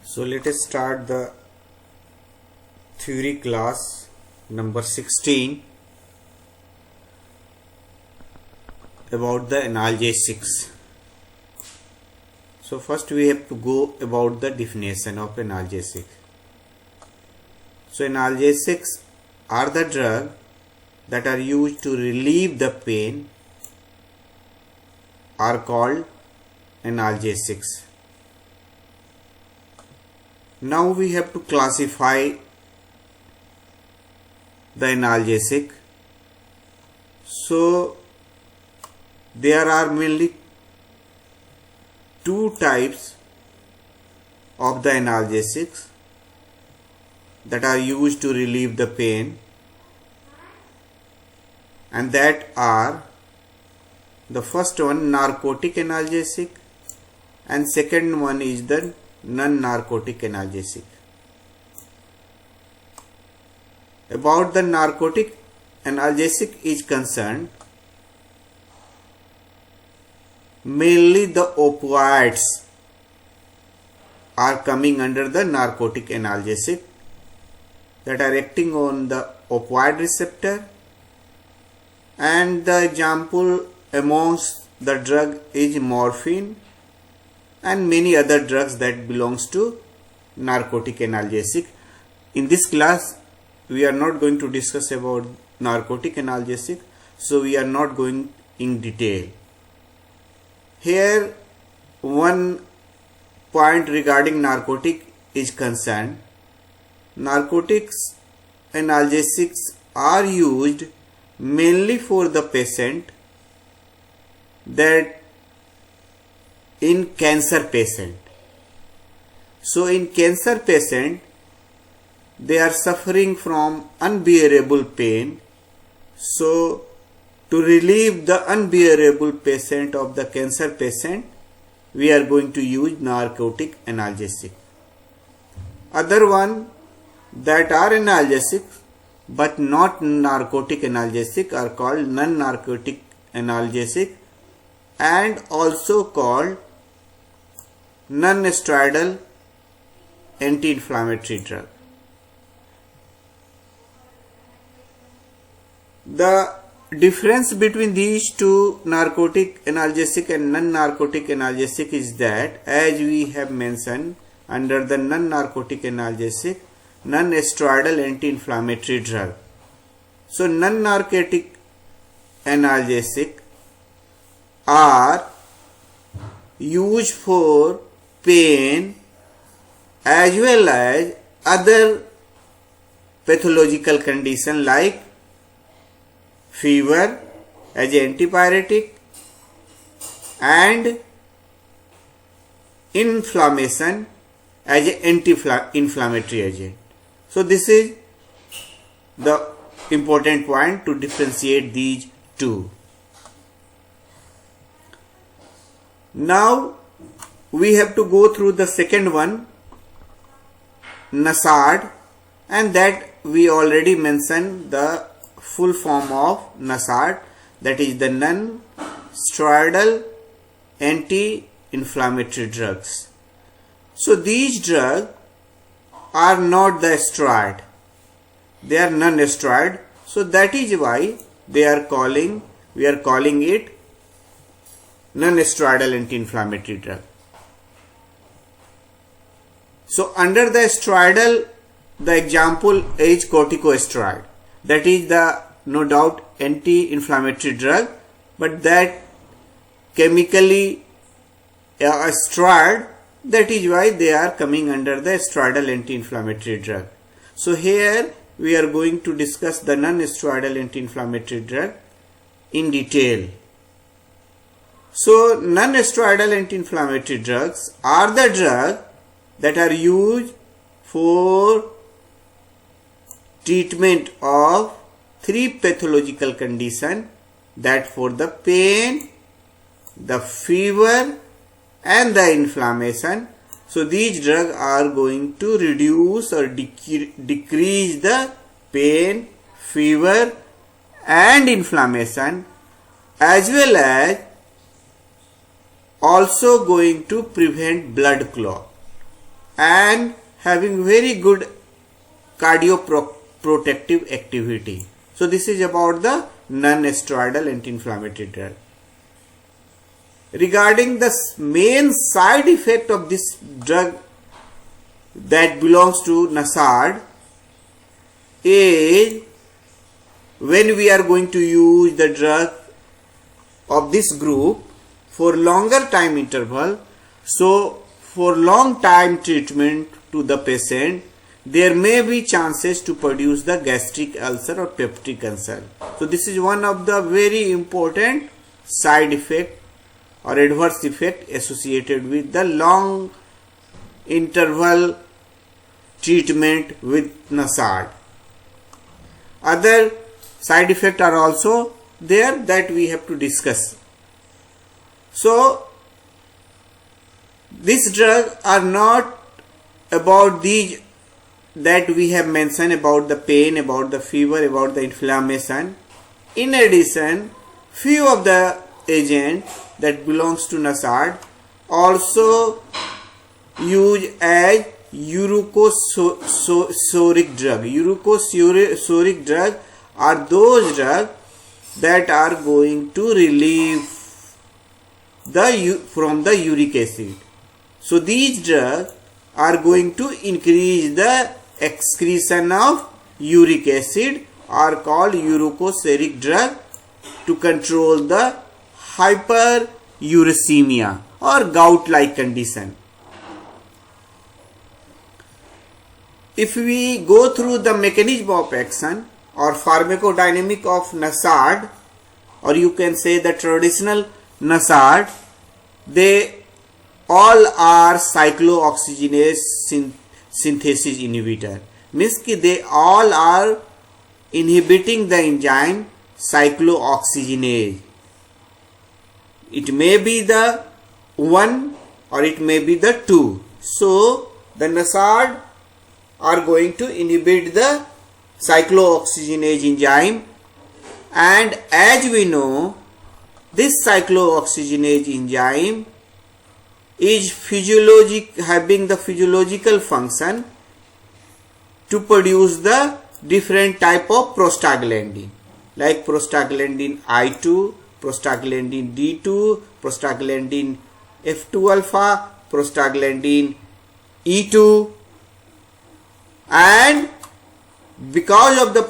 So let us start the theory class number 16 about the analgesics. So first we have to go about the definition of analgesic. So analgesics are the drugs that are used to relieve the pain are called analgesics. Now we have to classify the analgesic. So there are mainly two types of the analgesics that are used to relieve the pain, and that are the first one narcotic analgesic and second one is the non-narcotic analgesic. About the narcotic analgesic is concerned, mainly the opioids are coming under the narcotic analgesic that are acting on the opioid receptor, and the example amongst the drug is morphine and many other drugs that belongs to narcotic analgesic. In this class we are not going to discuss about narcotic analgesic, so we are not going in detail. Here one point regarding narcotic is concerned. Narcotics analgesics are used mainly for the patient that in cancer patient. So in cancer patient they are suffering from unbearable pain. So to relieve the unbearable patient of the cancer patient, we are going to use narcotic analgesic. Other one that are analgesic but not narcotic analgesic are called non-narcotic analgesic and also called non-steroidal anti-inflammatory drug. The difference between these two, narcotic analgesic and non-narcotic analgesic, is that, as we have mentioned, under the non-narcotic analgesic, non-steroidal anti-inflammatory drug. So non-narcotic analgesic are used for pain as well as other pathological condition like fever as antipyretic and inflammation as an anti-inflammatory agent. So this is the important point to differentiate these two. Now we have to go through the second one, NSAID, and that we already mentioned the full form of NSAID, that is the non-steroidal anti-inflammatory drugs. So these drugs are not the steroid, they are non-steroid. So that is why we are calling it non-steroidal anti-inflammatory drug. So under the steroidal, the example is corticosteroid, that is the no doubt anti-inflammatory drug, but that chemically a steroid, that is why they are coming under the steroidal anti-inflammatory drug. So here we are going to discuss the non-steroidal anti-inflammatory drug in detail. So non-steroidal anti-inflammatory drugs are the drugs that are used for treatment of three pathological conditions, that for the pain, the fever and the inflammation. So these drugs are going to reduce or decrease the pain, fever and inflammation, as well as also going to prevent blood clot. and having very good cardioprotective activity. So this is about the non-steroidal anti-inflammatory drug. Regarding the main side effect of this drug that belongs to NSAID is when we are going to use the drug of this group for longer time interval. So for long time treatment to the patient, there may be chances to produce the gastric ulcer or peptic ulcer. So this is one of the very important side effect or adverse effect associated with the long interval treatment with NSAID. Other side effects are also there that we have to discuss. So these drugs are not about these that we have mentioned, about the pain, about the fever, about the inflammation. In addition, few of the agents that belongs to NSAID also used as uricosuric drug. Uricosuric drug are those drugs that are going to relieve from the uric acid. So these drugs are going to increase the excretion of uric acid, are called uricosuric drug, to control the hyperuricemia or gout-like condition. If we go through the mechanism of action or pharmacodynamic of NSAID, or you can say the traditional NSAID, they all are cyclooxygenase synthesis inhibitor. Means कि they all are inhibiting the enzyme cyclooxygenase. It may be the one or it may be the two. So the NSAID are going to inhibit the cyclooxygenase enzyme, and as we know, this cyclooxygenase enzyme is having the physiological function to produce the different type of prostaglandin, like prostaglandin I2, prostaglandin D2, prostaglandin F2 alpha, prostaglandin E2, and because of the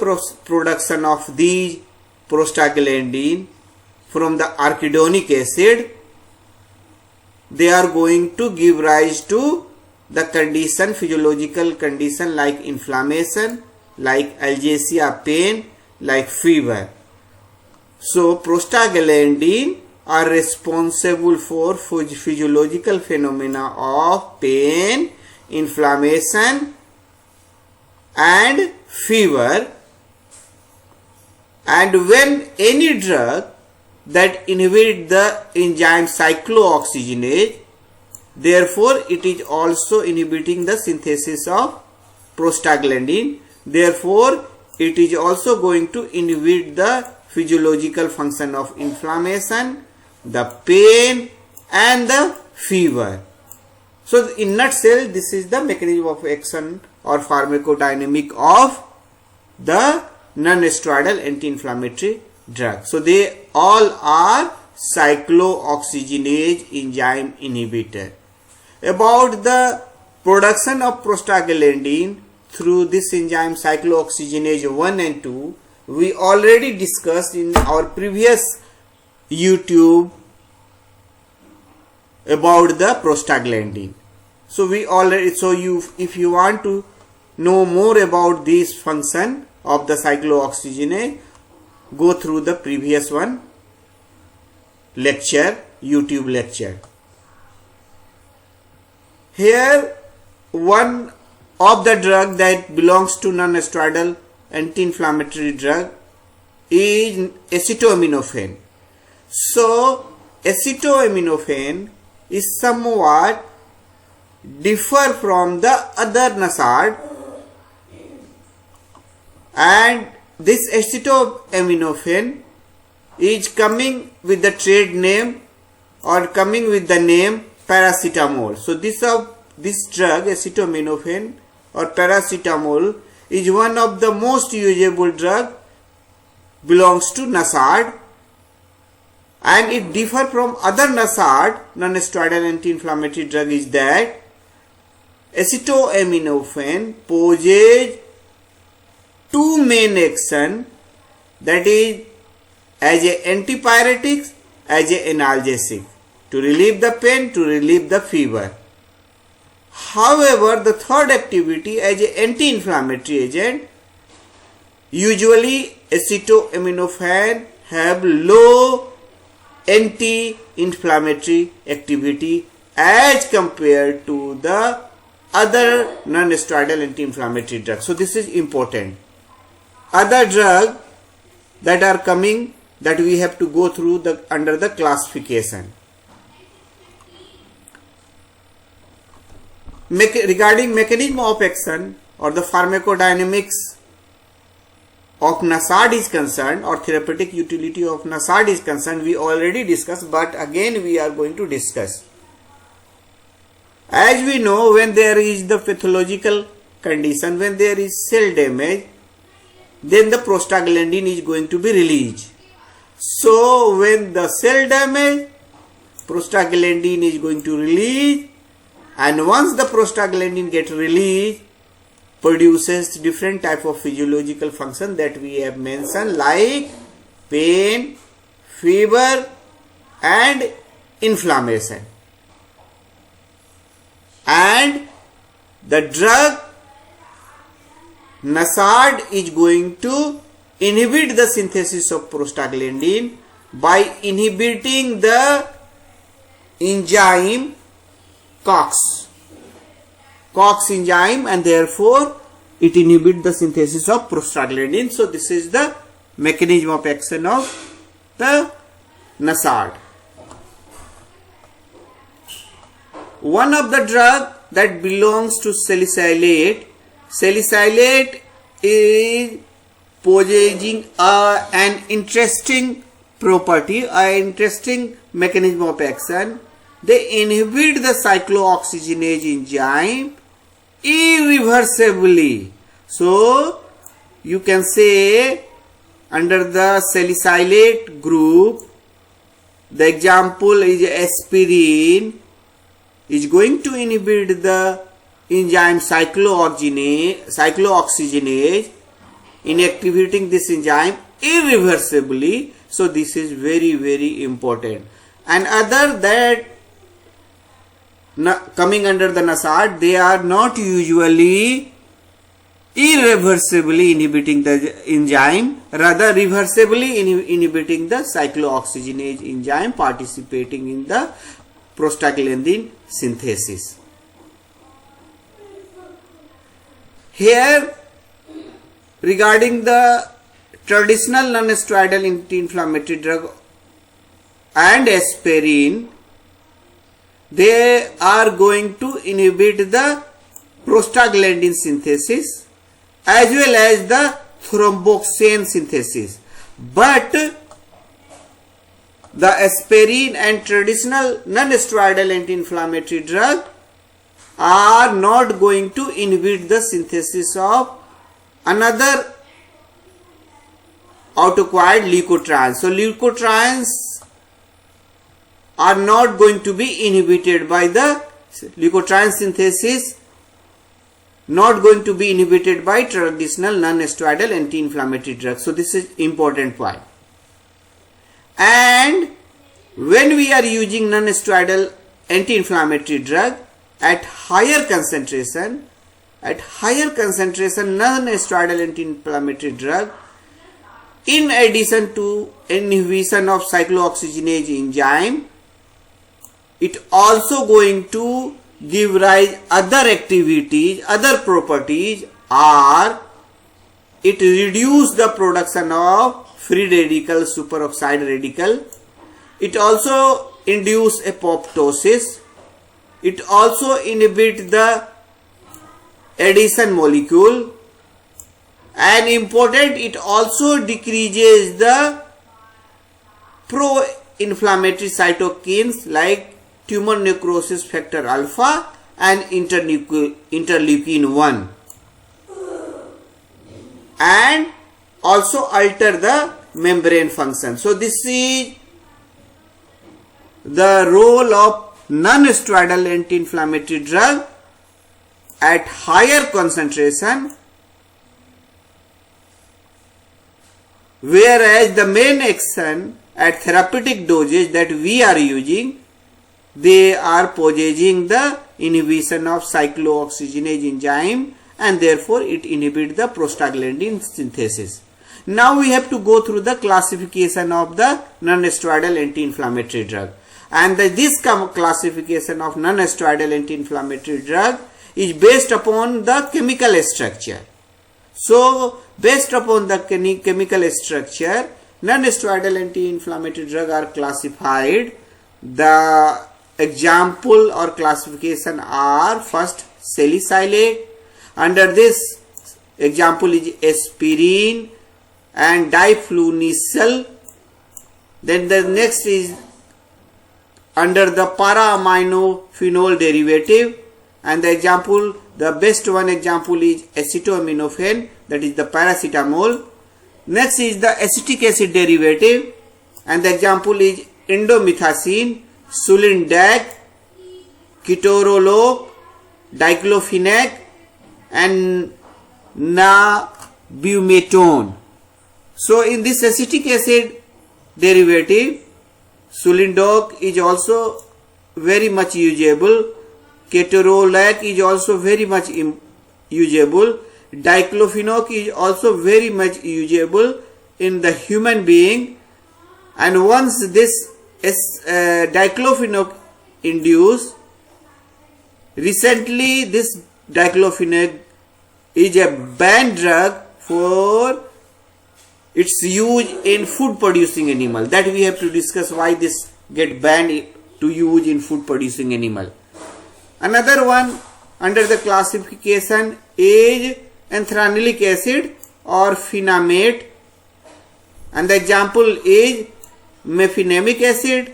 production of these prostaglandin from the arachidonic acid, they are going to give rise to the condition, physiological condition like inflammation, like algesia, pain, like fever. So prostaglandin are responsible for physiological phenomena of pain, inflammation and fever. And when any drug that inhibit the enzyme cyclooxygenase, therefore it is also inhibiting the synthesis of prostaglandin, therefore it is also going to inhibit the physiological function of inflammation, the pain and the fever. So in nutshell, this is the mechanism of action or pharmacodynamic of the non-steroidal anti-inflammatory drug. So they all are cyclooxygenase enzyme inhibitor. About the production of prostaglandin through this enzyme cyclooxygenase 1 and 2, we already discussed in our previous YouTube about the prostaglandin. So if you want to know more about this function of the cyclooxygenase, go through the previous one lecture, YouTube lecture. Here one of the drug that belongs to non-steroidal anti-inflammatory drug is acetaminophen. So acetaminophen is somewhat differ from the other NSAID, and this acetaminophen is coming with the trade name or coming with the name paracetamol. So this this drug acetaminophen or paracetamol is one of the most usable drug, belongs to NSAID, and it differs from other NSAID, non-steroidal anti-inflammatory drug, is that acetaminophen possesses two main action, that is as a antipyretic, as a analgesic, to relieve the pain, to relieve the fever. However, the third activity as an anti-inflammatory agent, usually acetaminophen have low anti-inflammatory activity as compared to the other non-steroidal anti-inflammatory drugs. So this is important. Other drugs that are coming, that we have to go through under the classification. Regarding mechanism of action or the pharmacodynamics of NSAID is concerned, or therapeutic utility of NSAID is concerned, we already discussed, but again we are going to discuss. As we know, when there is the pathological condition, when there is cell damage, then the prostaglandin is going to be released. So when the cell damage, prostaglandin is going to release, and once the prostaglandin gets released, produces different type of physiological function that we have mentioned, like pain, fever and inflammation. And the drug NSAID is going to inhibit the synthesis of prostaglandin by inhibiting the enzyme COX enzyme, and therefore it inhibits the synthesis of prostaglandin. So this is the mechanism of action of the NSAID. One of the drug that belongs to salicylate is possessing an interesting property, an interesting mechanism of action. They inhibit the cyclooxygenase enzyme irreversibly. So you can say under the salicylate group, the example is aspirin is going to inhibit the enzyme cyclooxygenase, inactivating this enzyme irreversibly. So this is very, very important. And other that coming under the NSAID, they are not usually irreversibly inhibiting the enzyme, rather reversibly inhibiting the cyclooxygenase enzyme, participating in the prostaglandin synthesis. Here, regarding the traditional non-steroidal anti-inflammatory drug and aspirin, they are going to inhibit the prostaglandin synthesis as well as the thromboxane synthesis. But the aspirin and traditional non-steroidal anti-inflammatory drug are not going to inhibit the synthesis of another autoacquired leukotrienes. So leukotrienes are not going to be inhibited by the leukotriene synthesis, not going to be inhibited by traditional non-steroidal anti-inflammatory drugs. So this is important point. And when we are using non-steroidal anti-inflammatory drug at higher concentration non-steroidal anti-inflammatory drug, in addition to inhibition of cyclooxygenase enzyme, it also going to give rise other activities, other properties, or it reduce the production of free radical, superoxide radical. It also induce apoptosis. It also inhibit the adhesion molecule, and important, it also decreases the pro-inflammatory cytokines like tumor necrosis factor alpha and interleukin 1, and also alter the membrane function. So this is the role of non-steroidal anti-inflammatory drug at higher concentration, whereas the main action at therapeutic dosage that we are using, they are possessing the inhibition of cyclooxygenase enzyme, and therefore it inhibits the prostaglandin synthesis. Now we have to go through the classification of the non-steroidal anti-inflammatory drug, and this classification of non-steroidal anti-inflammatory drug is based upon the chemical structure. So based upon the chemical structure, non-steroidal anti-inflammatory drugs are classified. The example or classification are: first, salicylate. Under this example is aspirin and diflunisal. Then the next is under the para-aminophenol derivative, and the example, the best one example is acetaminophen, that is the paracetamol. Next is the acetic acid derivative, and the example is indomethacin, sulindac, ketorolac, diclofenac, and nabumetone. So in this acetic acid derivative, sulindac is also very much usable, ketorolac is also very much usable, diclofenac is also very much usable in the human being, and once this diclofenac induced, recently this diclofenac is a banned drug for its use in food producing animal. That we have to discuss why this get banned to use in food producing animal. Another one under the classification is anthranilic acid or phenamate, and the example is mefenamic acid,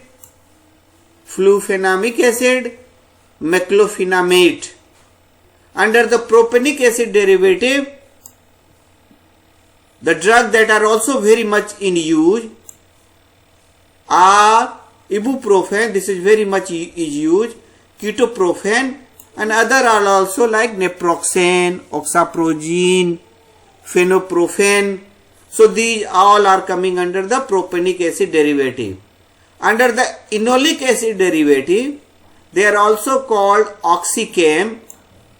flufenamic acid, meclofenamate. Under the propionic acid derivative, the drugs that are also very much in use are ibuprofen, this is very much is used, ketoprofen, and other are also like naproxen, oxaprozin, phenoprofen. So these all are coming under the propionic acid derivative. Under the enolic acid derivative, they are also called oxychem.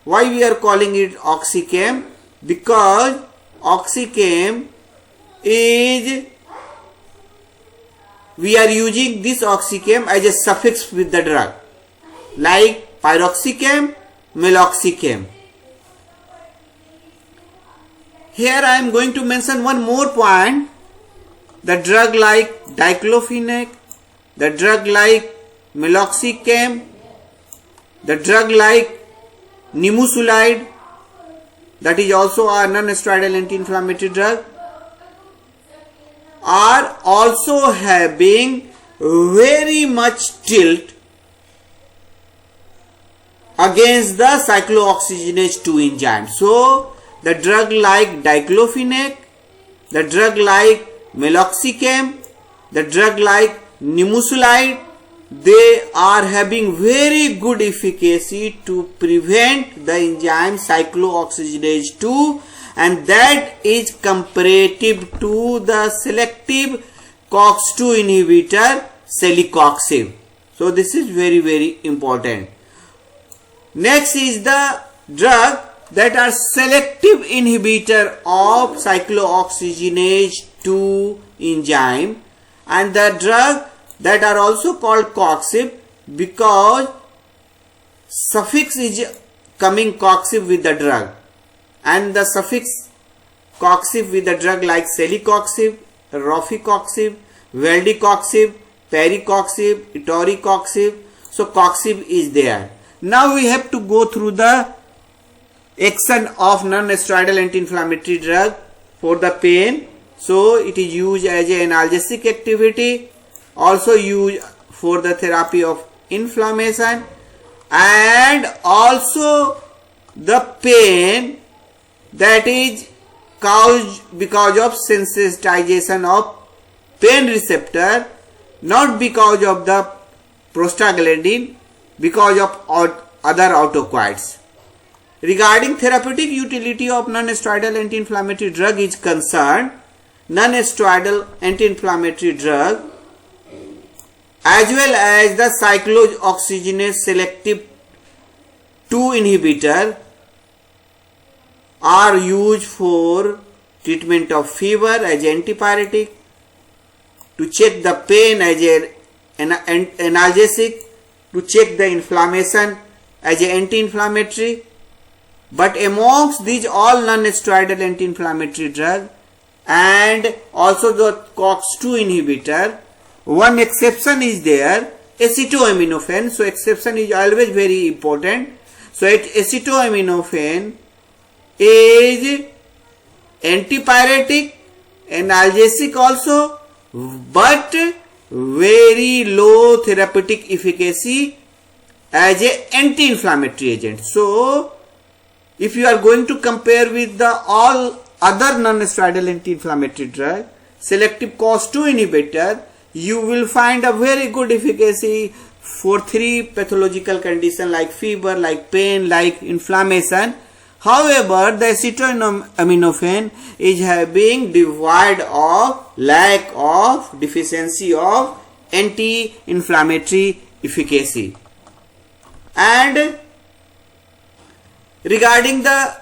Why we are calling it oxychem? Because oxychem is, we are using this oxychem as a suffix with the drug, like pyroxychem, meloxychem. Here I am going to mention one more point. The drug like diclofenac, the drug like meloxicam, the drug like nimesulide, that is also a non-steroidal anti-inflammatory drug, are also having very much tilt against the cyclooxygenase 2 enzyme. So the drug like diclofenac, the drug like meloxicam, the drug like nimesulide, they are having very good efficacy to prevent the enzyme cyclooxygenase 2, and that is comparative to the selective COX-2 inhibitor celecoxib. So this is very important. Next is the drug that are selective inhibitor of cyclooxygenase 2 enzyme, and the drug that are also called coxib because suffix is coming coxib with the drug, and the suffix coxib with the drug like celecoxib, rofecoxib, valdecoxib, pericoxib, etoricoxib. So coxib is there. Now we have to go through the action of non-steroidal anti-inflammatory drug for the pain. So it is used as an analgesic activity, also used for the therapy of inflammation, and also the pain that is caused because of sensitization of pain receptor, not because of the prostaglandin, because of other autocoids. Regarding therapeutic utility of non-steroidal anti-inflammatory drug is concerned, non-steroidal anti-inflammatory drug as well as the cyclooxygenase selective 2 inhibitor are used for treatment of fever as antipyretic, to check the pain as an analgesic, to check the inflammation as an anti-inflammatory. But amongst these all non-steroidal anti-inflammatory drug and also the COX-2 inhibitor, one exception is there, acetaminophen. So exception is always very important. So acetaminophen is antipyretic, analgesic also, but very low therapeutic efficacy as an anti-inflammatory agent. So if you are going to compare with the all other non-steroidal anti-inflammatory drug, selective COX-2 inhibitor, you will find a very good efficacy for 3 pathological conditions like fever, like pain, like inflammation. However, the acetaminophen is having devoid of lack of deficiency of anti-inflammatory efficacy. And regarding the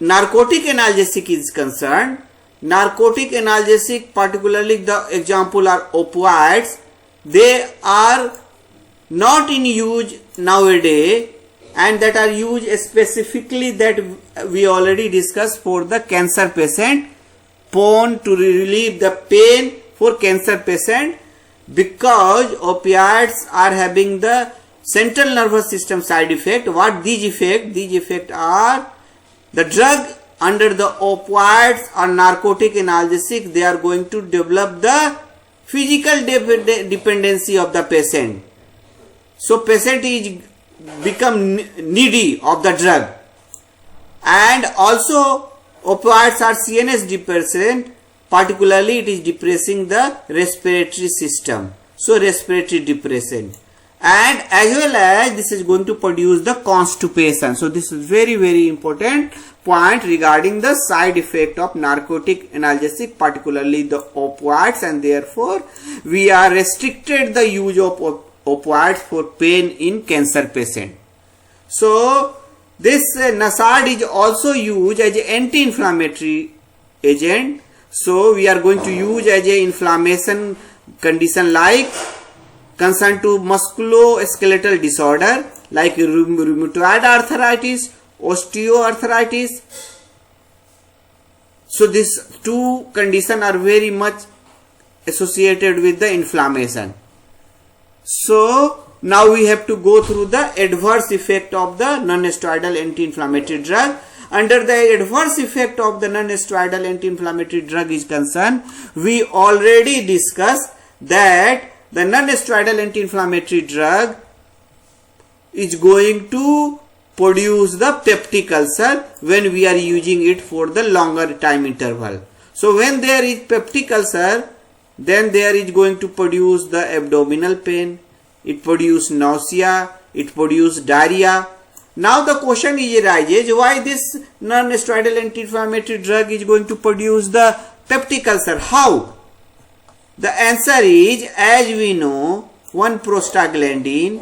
narcotic analgesic is concerned, narcotic analgesic, particularly the example are opioids, they are not in use nowadays, and that are used specifically that we already discussed for the cancer patient, prone to relieve the pain for cancer patient, because opioids are having the central nervous system side effect. What these effects? These effects are the drug under the opioids or narcotic analgesic, they are going to develop the physical dependency of the patient. So patient is become needy of the drug. And also opioids are CNS depressant, particularly it is depressing the respiratory system. So respiratory depressant. And as well as this is going to produce the constipation. So this is very, very important point regarding the side effect of narcotic analgesic, particularly the opioids, and therefore we are restricted the use of opioids for pain in cancer patient. So this NSAID is also used as an anti-inflammatory agent. So we are going to use as an inflammation condition like concern to musculoskeletal disorder like rheumatoid arthritis, osteoarthritis. So these two conditions are very much associated with the inflammation. So now we have to go through the adverse effect of the non-steroidal anti-inflammatory drug. Under the adverse effect of the non-steroidal anti-inflammatory drug is concerned, we already discussed that the non-steroidal anti-inflammatory drug is going to produce the peptic ulcer when we are using it for the longer time interval. So when there is peptic ulcer, then there is going to produce the abdominal pain, it produces nausea, it produces diarrhea. Now the question arises, why this non-steroidal anti-inflammatory drug is going to produce the peptic ulcer? How? The answer is, as we know, one prostaglandin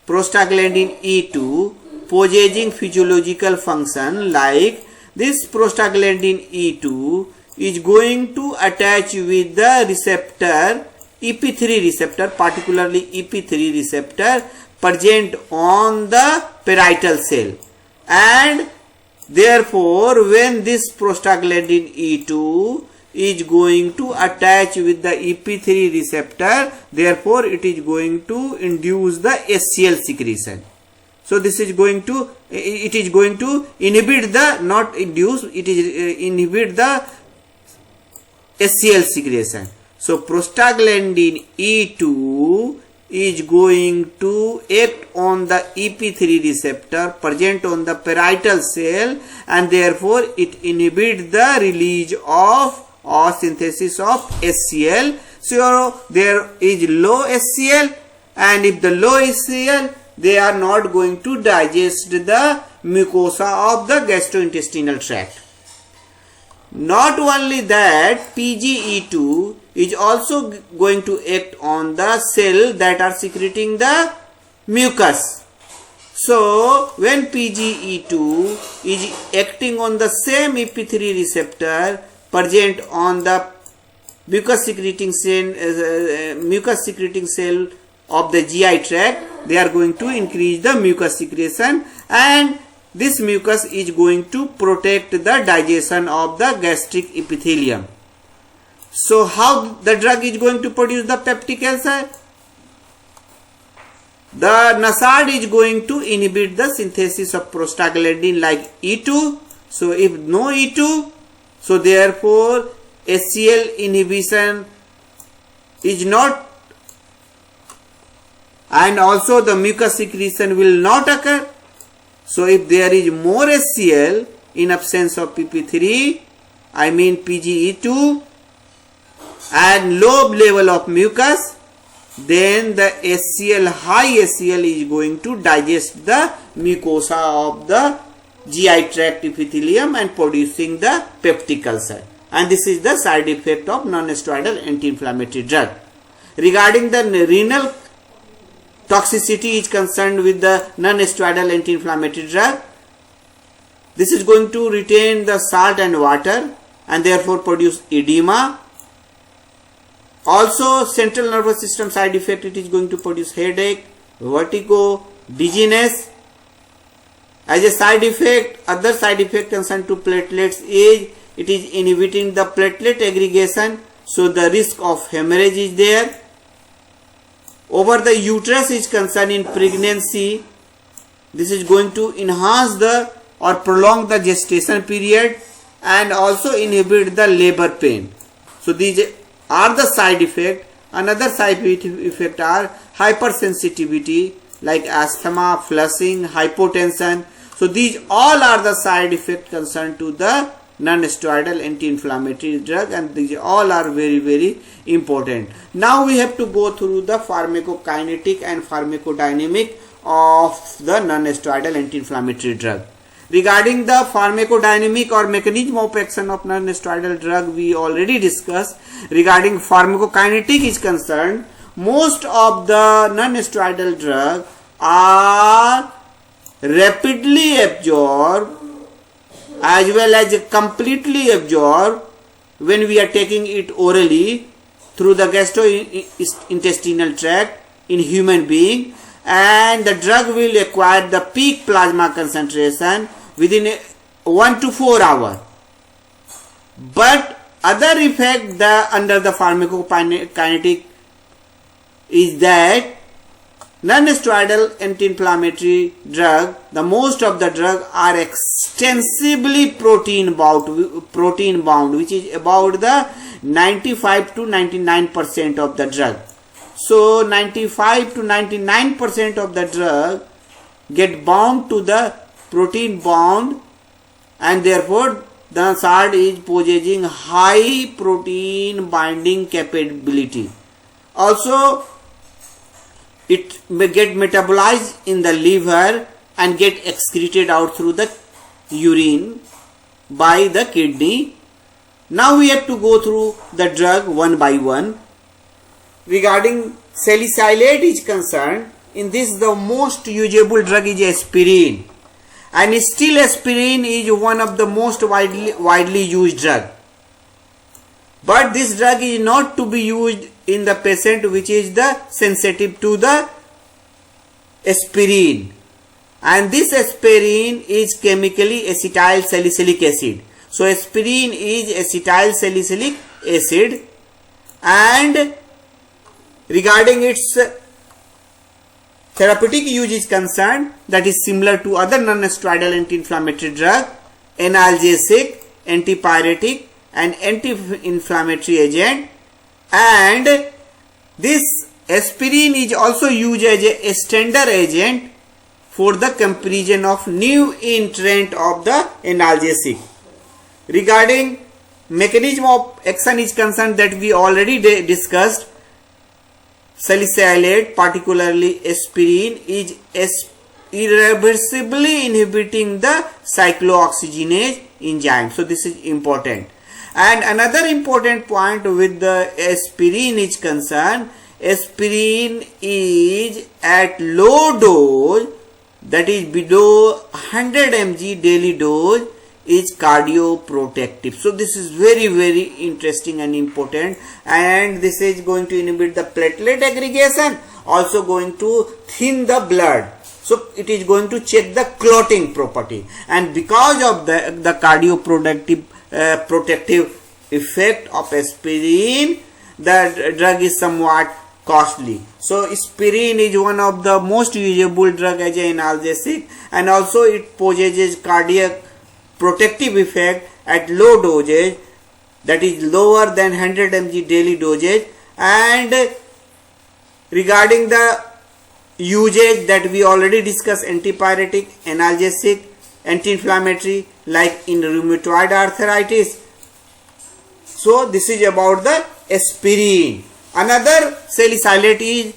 E2 possessing physiological function like this prostaglandin E2 is going to attach with the receptor EP3 receptor, particularly EP3 receptor present on the parietal cell, and therefore when this prostaglandin E2 is going to attach with the EP3 receptor, therefore it is going to induce the SCL secretion. So this is going to, it is going to inhibit the, not induce, it is inhibit the SCL secretion. So prostaglandin E2 is going to act on the EP3 receptor present on the parietal cell, and therefore it inhibits the release of or synthesis of HCl. So there is low HCl, and if the low HCl, they are not going to digest the mucosa of the gastrointestinal tract. Not only that, PGE2 is also going to act on the cell that are secreting the mucus. So when PGE2 is acting on the same EP3 receptor present on the mucus secreting cell of the GI tract, they are going to increase the mucus secretion, and this mucus is going to protect the digestion of the gastric epithelium. So how the drug is going to produce the peptic ulcer? The NSAID is going to inhibit the synthesis of prostaglandin like E2. So if no E2, so therefore HCl inhibition is not, and also the mucus secretion will not occur. So if there is more HCl in absence of PP3, I mean PGE2, and low level of mucus, then the HCl, high HCl is going to digest the mucosa of the GI tract epithelium and producing the peptic ulcer. And this is the side effect of non-steroidal anti-inflammatory drug. Regarding the renal toxicity is concerned with the non-steroidal anti-inflammatory drug, this is going to retain the salt and water and therefore produce edema. Also central nervous system side effect, it is going to produce headache, vertigo, dizziness. As a side effect, other side effect concerned to platelets is it is inhibiting the platelet aggregation, so the risk of hemorrhage is there. Over the uterus is concerned in pregnancy, this is going to enhance the or prolong the gestation period and also inhibit the labor pain. So these are the side effect. Another side effect are hypersensitivity like asthma, flushing, hypotension. So these all are the side effects concerned to the non-steroidal anti-inflammatory drug, and these all are very, very important. Now we have to go through the pharmacokinetic and pharmacodynamic of the non-steroidal anti-inflammatory drug. Regarding the pharmacodynamic or mechanism of action of non-steroidal drug, we already discussed. Regarding pharmacokinetic is concerned, most of the non-steroidal drugs are rapidly absorbed as well as completely absorbed when we are taking it orally through the gastrointestinal tract in human being, and the drug will acquire the peak plasma concentration within 1 to 4 hours. But other effect under the pharmacokinetic is that non-steroidal anti-inflammatory drug, the most of the drug are extensively protein bound, which is about the 95 to 99% of the drug. So 95 to 99% of the drug get bound to the protein bound, and therefore the NSAID is possessing high protein binding capability. Also it may get metabolized in the liver and get excreted out through the urine by the kidney. Now we have to go through the drug one by one. Regarding salicylate is concerned, in this the most usable drug is aspirin, and still aspirin is one of the most widely used drug. But this drug is not to be used in the patient which is the sensitive to the aspirin, and this aspirin is chemically acetyl salicylic acid. So aspirin is acetyl salicylic acid, and regarding its therapeutic use is concerned, that is similar to other non-steroidal anti-inflammatory drug, analgesic, antipyretic and anti-inflammatory agent, and this aspirin is also used as a standard agent for the comparison of new entrant of the analgesic. Regarding mechanism of action is concerned, that we already discussed. Salicylate, particularly aspirin, is irreversibly inhibiting the cyclooxygenase enzyme. So this is important. And another important point with the aspirin is concerned, aspirin is at low dose, that is below 100 mg daily dose, is cardioprotective. So this is very, very interesting and important, and this is going to inhibit the platelet aggregation, also going to thin the blood. So it is going to check the clotting property, and because of the cardioprotective protective effect of aspirin, the drug is somewhat costly. So aspirin is one of the most usable drug as an analgesic, and also it possesses cardiac protective effect at low dosage, that is lower than 100 mg daily dosage. And regarding the usage that we already discussed, antipyretic, analgesic, anti-inflammatory, like in rheumatoid arthritis. So this is about the aspirin. Another salicylate is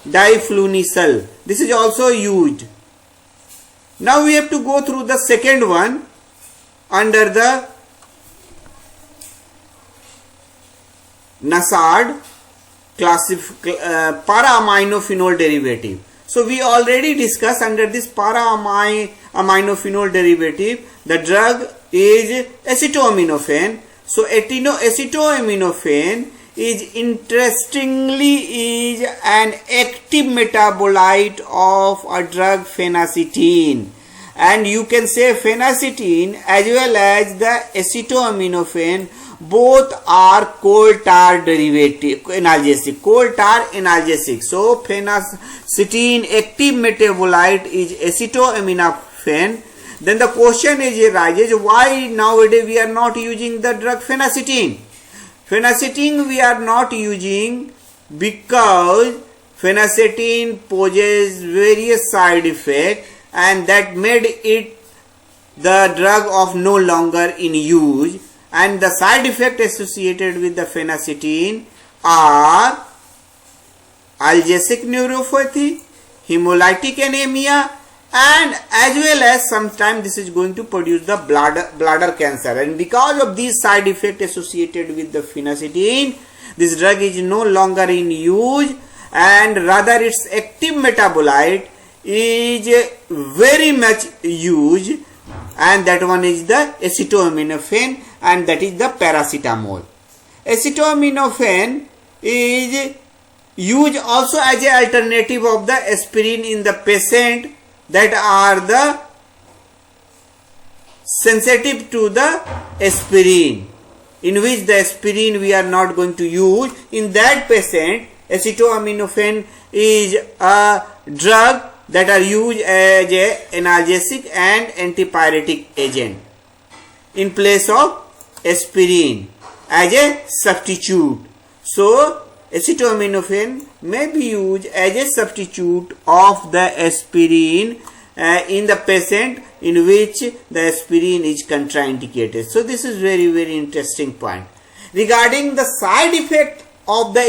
diflunisal. This is also used. Now we have to go through the second one under the NSAID para-aminophenol derivative. So we already discussed under this para-aminophenol derivative, the drug is acetaminophen. So acetaminophen is interestingly is an active metabolite of a drug phenacetin, and you can say phenacetin as well as the acetaminophen both are coal tar derivative analgesic, coal tar analgesic. So phenacetin active metabolite is acetaminophen. Then the question arises, why nowadays we are not using the drug phenacetin? Phenacetin we are not using because phenacetin poses various side effects, and that made it the drug of no longer in use. And the side effects associated with the phenacetin are algesic neuropathy, hemolytic anemia, and as well as sometimes this is going to produce the bladder cancer. And because of these side effects associated with the phenacetin, this drug is no longer in use, and rather its active metabolite is very much used, and that one is the acetaminophen, and that is the paracetamol. Acetaminophen is used also as an alternative of the aspirin in the patient that are the sensitive to the aspirin, in which the aspirin we are not going to use. In that patient, acetaminophen is a drug that are used as an analgesic and antipyretic agent in place of aspirin as a substitute. So acetaminophen may be used as a substitute of the aspirin in the patient in which the aspirin is contraindicated. So this is very, very interesting point. Regarding the side effect of the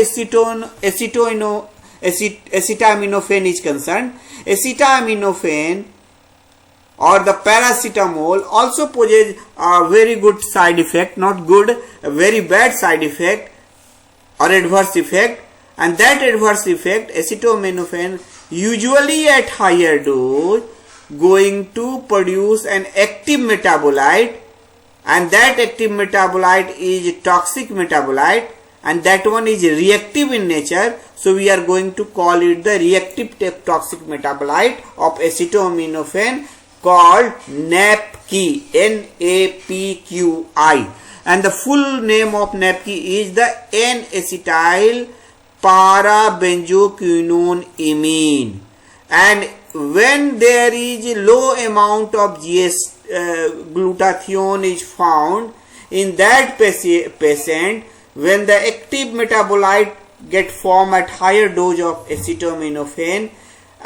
acetaminophen is concerned, acetaminophen or the paracetamol also poses a very good side effect, not good, a very bad side effect or adverse effect. And that adverse effect, acetaminophen usually at higher dose going to produce an active metabolite, and that active metabolite is toxic metabolite, and that one is reactive in nature. So we are going to call it the reactive toxic metabolite of acetaminophen called NAPQI, NAPQI. And the full name of NAPQI is the N-acetyl parabenzoquinone. And when there is low amount of glutathione is found in that patient, when the active metabolite get formed at higher dose of acetaminophen,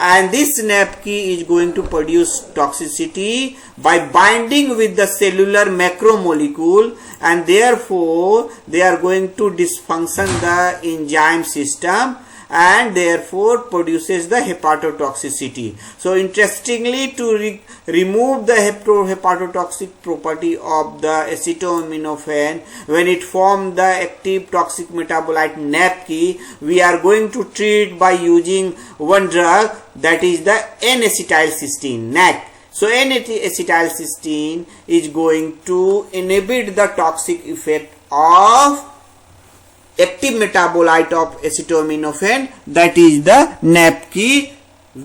and this NAPK is going to produce toxicity by binding with the cellular macromolecule, and therefore they are going to dysfunction the enzyme system and therefore produces the hepatotoxicity. So interestingly, to remove the hepatotoxic property of the acetaminophen, when it forms the active toxic metabolite NAPK, we are going to treat by using one drug, that is the N-acetylcysteine, NAC. So N-acetylcysteine is going to inhibit the toxic effect of active metabolite of acetaminophen, that is the NAPK,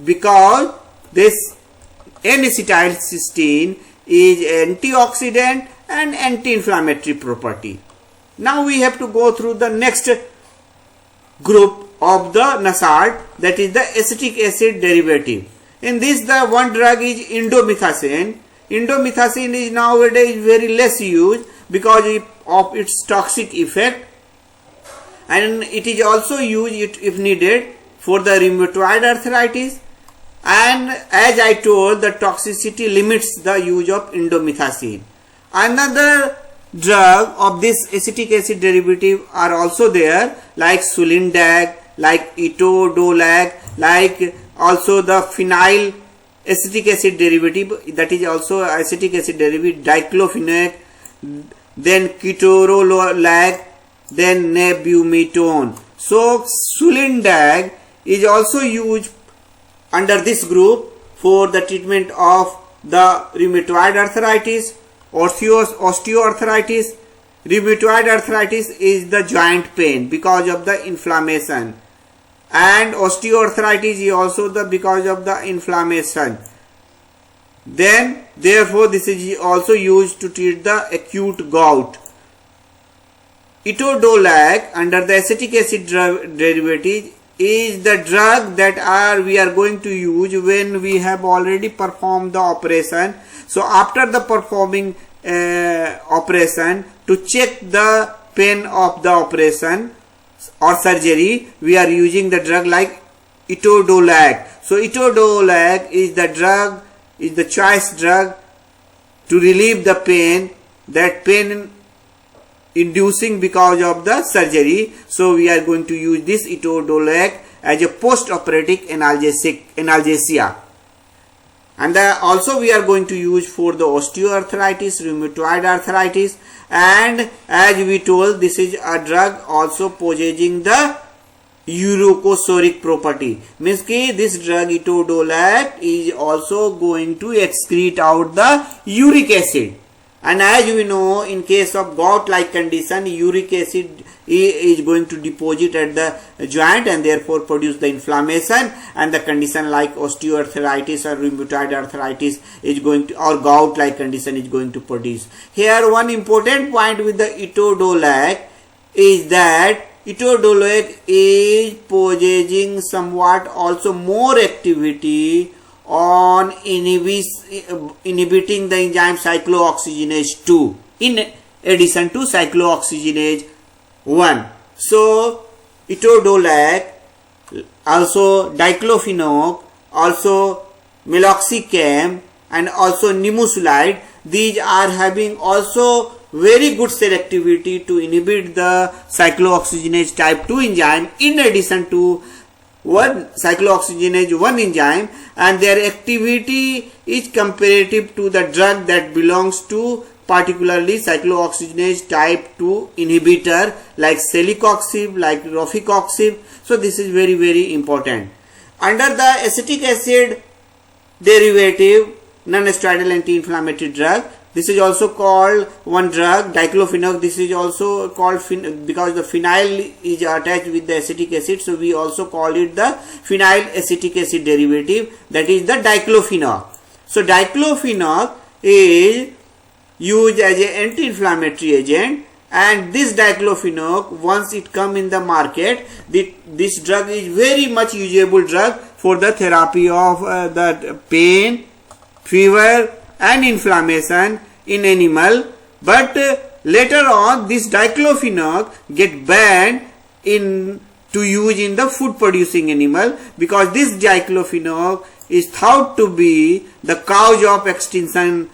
because this N-acetylcysteine is antioxidant and anti-inflammatory property. Now we have to go through the next group of the NSAID, that is the acetic acid derivative. In this, the one drug is indomethacin. Indomethacin is nowadays very less used because of its toxic effect, and it is also used if needed for the rheumatoid arthritis, and as I told, the toxicity limits the use of indomethacin. Another drug of this acetic acid derivative are also there, like sulindac, like etodolac, like also the phenyl acetic acid derivative, that is also acetic acid derivative, diclofenac, then ketorolac, then nebumetone. So sulindac is also used under this group for the treatment of the rheumatoid arthritis, osteoarthritis. Rheumatoid arthritis is the joint pain because of the inflammation, and osteoarthritis is also because of the inflammation. Then therefore this is also used to treat the acute gout. Etodolac under the acetic acid derivative is the drug that we are going to use when we have already performed the operation. So after the performing operation, to check the pain of the operation or surgery, we are using the drug like etodolac. So etodolac is the drug, is the choice drug to relieve the pain, that pain inducing because of the surgery. So we are going to use this etodolac as a post-operative analgesia. And also we are going to use for the osteoarthritis, rheumatoid arthritis, and as we told, this is a drug also possessing the uricosuric property. Means ki this drug etodolac is also going to excrete out the uric acid. And as we know, in case of gout-like condition, uric acid is going to deposit at the joint and therefore produce the inflammation, and the condition like osteoarthritis or rheumatoid arthritis is going to, or gout-like condition is going to produce. Here one important point with the etodolac is that etodolac is possessing somewhat also more activity on inhibiting the enzyme cyclooxygenase 2 in addition to cyclooxygenase 1. So etodolac, also diclofenac, also meloxicam, and also nimesulide, these are having also very good selectivity to inhibit the cyclooxygenase type 2 enzyme in addition to one cyclooxygenase 1 enzyme, and their activity is comparative to the drug that belongs to particularly cyclooxygenase type 2 inhibitor like celecoxib, like rofecoxib. So this is very, very important. Under the acetic acid derivative non-steroidal anti-inflammatory drug, this is also called one drug diclofenac. This is also called because the phenyl is attached with the acetic acid, so we also call it the phenyl acetic acid derivative, that is the diclofenac. So diclofenac is used as an anti-inflammatory agent, and this diclofenac, once it come in the market, this drug is very much usable drug for the therapy of the pain, fever and inflammation in animal. But later on this diclofenac get banned in to use in the food producing animal, because this diclofenac is thought to be the cause of extinction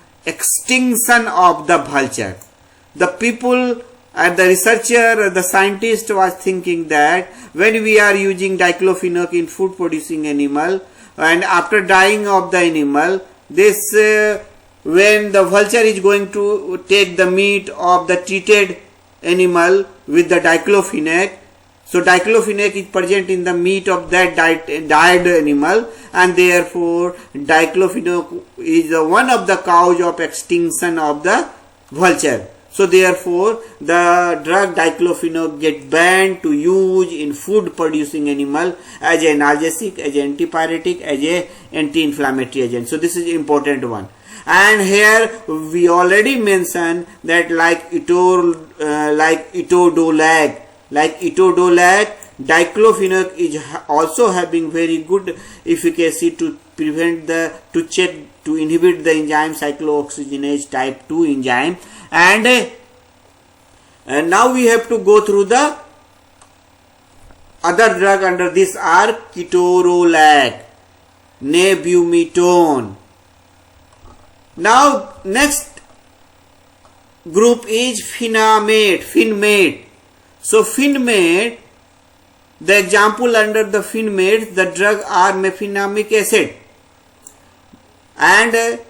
of the vulture. The people and the researcher, the scientist was thinking that when we are using diclofenac in food producing animal, and after dying of the animal, this when the vulture is going to take the meat of the treated animal with the diclofenac, so diclofenac is present in the meat of that died animal, and therefore diclofenac is one of the cause of extinction of the vulture. So therefore the drug diclofenac get banned to use in food producing animal as an analgesic, as an antipyretic, as a anti-inflammatory agent. So this is important one. And here we already mentioned that like etodolac, diclofenac is also having very good efficacy to prevent to inhibit the enzyme cyclooxygenase type 2 enzyme. And now we have to go through the other drug under this are ketorolac, nebumetone. Now next group is finmate. So finmate, the example under the finmate, the drug are mefenamic acid and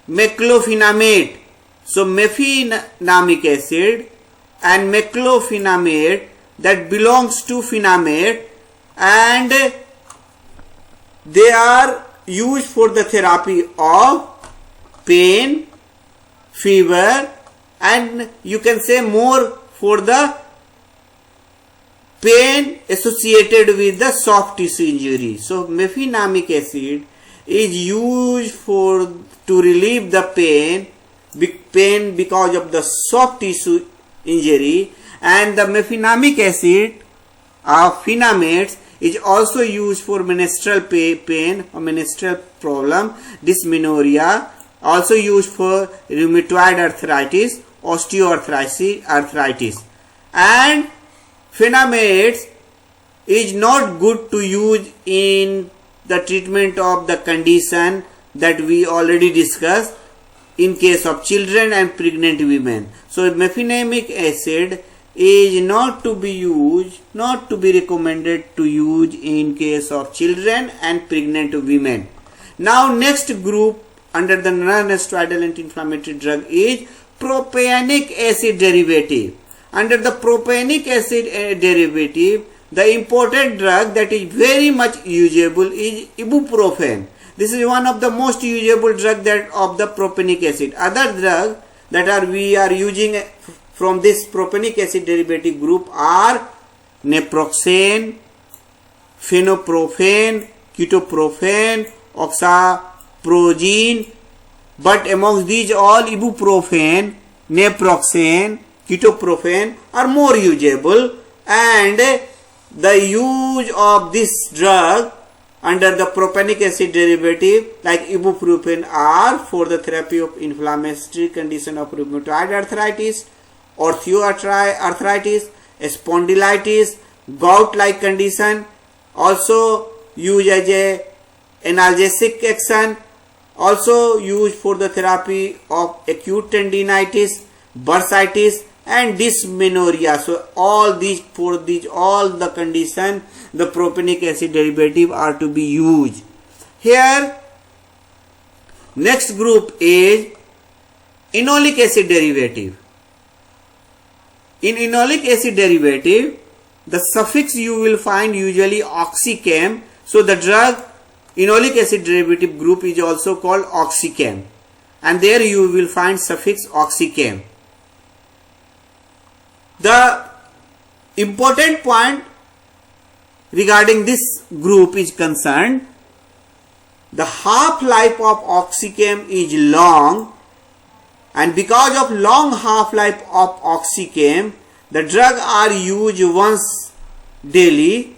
meclofenamate. So mefenamic acid and meclofenamate, that belongs to fenamate, and they are used for the therapy of pain, fever, and you can say more for the pain associated with the soft tissue injury. So mefenamic acid is used to relieve the pain because of the soft tissue injury, and the mefenamic acid of fenamates is also used for menstrual pain or menstrual problem, dysmenorrhea, also used for rheumatoid arthritis, osteoarthritis. And fenamates is not good to use in the treatment of the condition that we already discussed in case of children and pregnant women. So mefenamic acid is not to be recommended to use in case of children and pregnant women. Now next group under the non-steroidal anti-inflammatory drug is propionic acid derivative. Under the propionic acid derivative, the important drug that is very much usable is ibuprofen. This is one of the most usable drug that of the propionic acid. Other drugs that we are using from this propionic acid derivative group are naproxen, phenoprofen, ketoprofen, oxaprozin, but amongst these all ibuprofen, naproxen, ketoprofen are more usable, and the use of this drug under the propionic acid derivative like ibuprofen are for the therapy of inflammatory condition of rheumatoid arthritis, osteoarthritis, spondylitis, gout-like condition, also used as a analgesic action, also used for the therapy of acute tendinitis, bursitis and dysmenorrhea. So all the condition the propionic acid derivative are to be used. Here next group is enolic acid derivative. In enolic acid derivative, the suffix you will find usually oxychem. So the drug enolic acid derivative group is also called oxychem, and there you will find suffix oxychem. The important point regarding this group is concerned, the half-life of oxychem is long, and because of long half-life of oxychem, the drug are used once daily,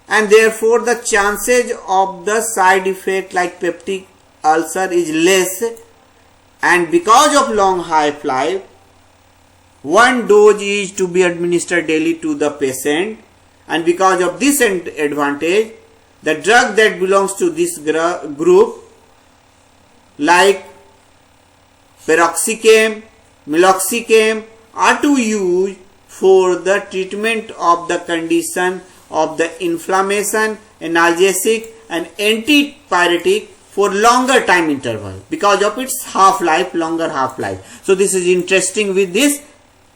and therefore the chances of the side effect like peptic ulcer is less, and because of long half-life, one dose is to be administered daily to the patient, and because of this advantage, the drug that belongs to this group like piroxicam, meloxicam are to use for the treatment of the condition of the inflammation, analgesic and antipyretic for longer time interval because of its half-life, longer half-life. So this is interesting with this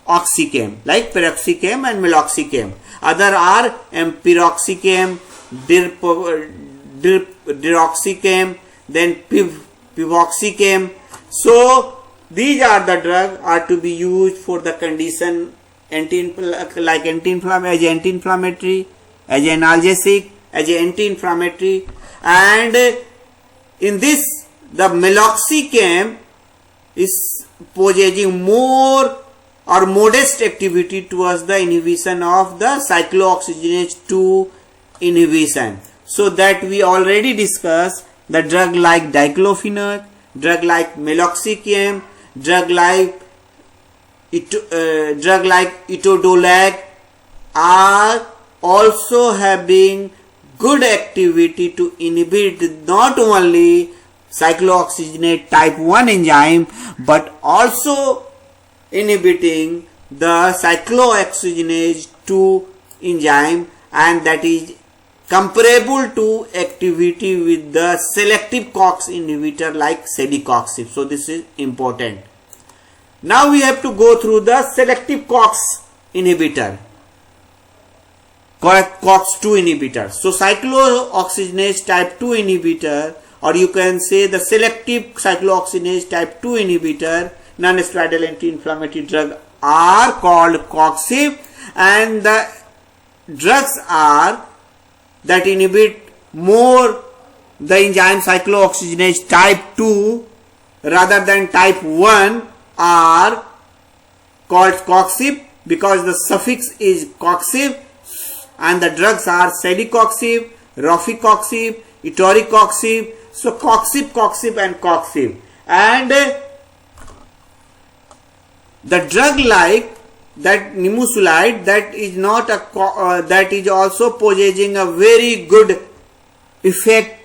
oxycam like piroxicam and meloxicam. Other are piroxicam, diroxicam, then pivoxicam. So these are the drugs are to be used for the condition like anti-inflammatory, as analgesic, as anti-inflammatory, and in this the meloxicam is possessing more or modest activity towards the inhibition of the cyclooxygenase 2 inhibition. So that we already discussed the drug like diclofenac, drug like meloxicam, drug like etodolac are also having good activity to inhibit not only cyclooxygenase type 1 enzyme but also inhibiting the cyclooxygenase 2 enzyme, and that is comparable to activity with the selective COX inhibitor like celecoxib. So this is important. Now we have to go through the selective COX inhibitor, COX2 inhibitor. So cyclooxygenase type 2 inhibitor, or you can say the selective cyclooxygenase type 2 inhibitor, non-steroidal anti-inflammatory drug are called COXIB, and the drugs are that inhibit more the enzyme cyclooxygenase type 2 rather than type 1 are called COXIB because the suffix is COXIB, and the drugs are celecoxib, rofecoxib, etoricoxib. So COXIB and COXIB, and the drug like that nimesulide, that is not a that is also possessing a very good effect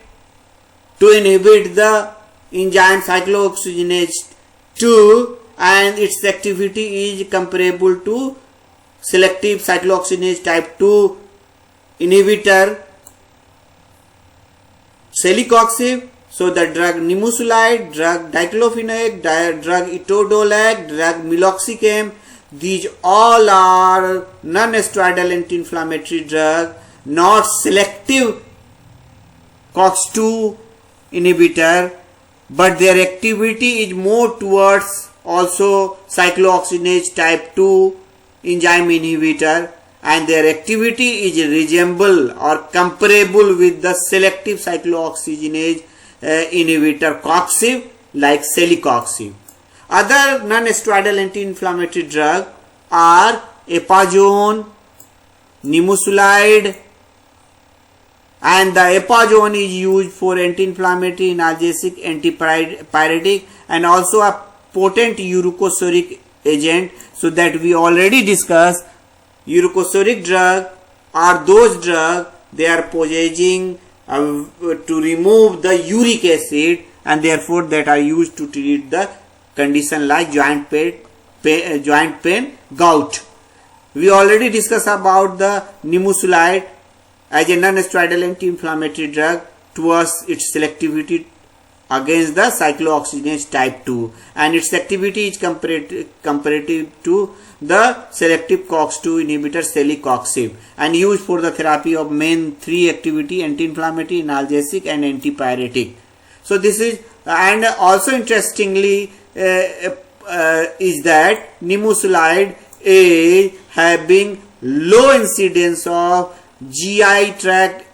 to inhibit the enzyme cyclooxygenase 2, and its activity is comparable to selective cyclooxygenase type 2 inhibitor celecoxib. So the drug nimesulide, drug diclofenac, drug etodolac, drug meloxicam, these all are non-steroidal anti-inflammatory drug, not selective COX2 inhibitor, but their activity is more towards also cyclooxygenase type 2 enzyme inhibitor, and their activity is resemble or comparable with the selective cyclooxygenase inhibitor COXIB like celecoxib. Other non-steroidal anti-inflammatory drugs are epazone, nimesulide, and the epazone is used for anti-inflammatory, analgesic, antipyretic, and also a potent uricosuric agent. So that we already discussed, uricosuric drug are those drugs they are possessing to remove the uric acid, and therefore that are used to treat the condition like joint pain, gout. We already discussed about the nimesulide as a non-steroidal anti-inflammatory drug towards its selectivity against the cyclooxygenase type 2, and its activity is comparative to the selective COX2 inhibitor celecoxib, and used for the therapy of main 3 activity: anti-inflammatory, analgesic and antipyretic. So this is, and also interestingly is that nimesulide is having low incidence of GI tract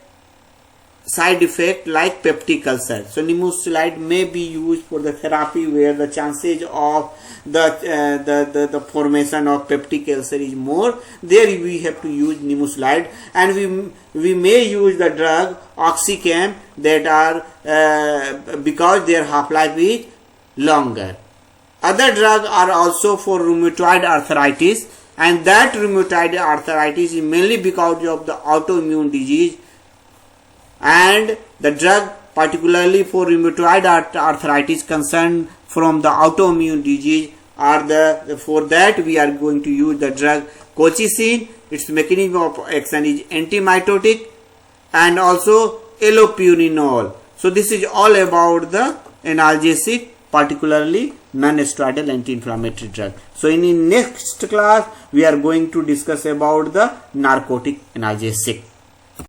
side effect like peptic ulcer. So nimesulide may be used for the therapy where the chances of the formation of peptic ulcer is more. There we have to use nimesulide, and we may use the drug oxycam that are because their half-life is longer. Other drugs are also for rheumatoid arthritis and that rheumatoid arthritis is mainly because of the autoimmune disease, and the drug particularly for rheumatoid arthritis concerned from the autoimmune disease are for that we are going to use the drug colchicine. Its mechanism of action is antimitotic, and also allopurinol. So this is all about the analgesic, particularly non-steroidal anti-inflammatory drug. So in the next class we are going to discuss about the narcotic analgesic.